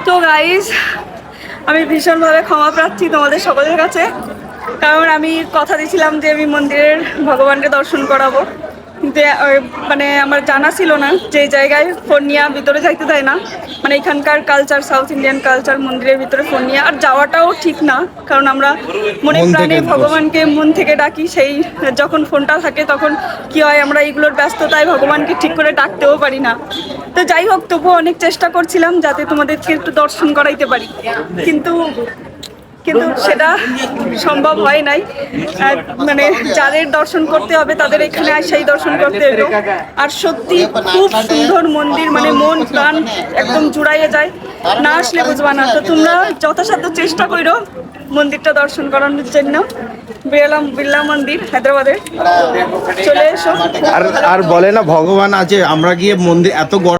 তো গাইস, আমি ভীষণভাবে ক্ষমা প্রার্থী তোমাদের সকলের কাছে, কারণ আমি কথা দিয়েছিলাম যে আমি মন্দিরের ভগবানকে দর্শন করাবো, কিন্তু মানে আমার জানা ছিল না যে এই জায়গায় ফোন নিয়ে ভিতরে যাইতে দেয় না। মানে এখানকার কালচার, সাউথ ইন্ডিয়ান কালচার, মন্দিরের ভিতরে ফোন নিয়ে আর যাওয়াটাও ঠিক না, কারণ আমরা মনে প্রাণে ভগবানকে মন থেকে ডাকি। সেই যখন ফোনটা থাকে তখন কি হয়, আমরা এইগুলোর ব্যস্ততায় ভগবানকে ঠিক করে ডাকতেও পারি না। তো যাই হোক, তবুও অনেক চেষ্টা করছিলাম যাতে তোমাদেরকে একটু দর্শন করাইতে পারি, কিন্তু কিন্তু সেটা সম্ভব হয় নাই। মানে যাদের দর্শন করতে হবে তাদের এখানে সেই দর্শন করতে হলো। আর সত্যি খুব সুন্দর মন্দির, মানে মন প্রাণ একদম জুড়াইয়ে যায়, না আসলে বুঝবা না। তো তোমরা যথাসাধ্য চেষ্টা করো মন্দিরটা দর্শন করানোর জন্য। বিড়লা মন্দির হায়দ্রাবাদে চলে এসো। আর বলে না ভগবান আছে, আমরা গিয়ে মন্দির এত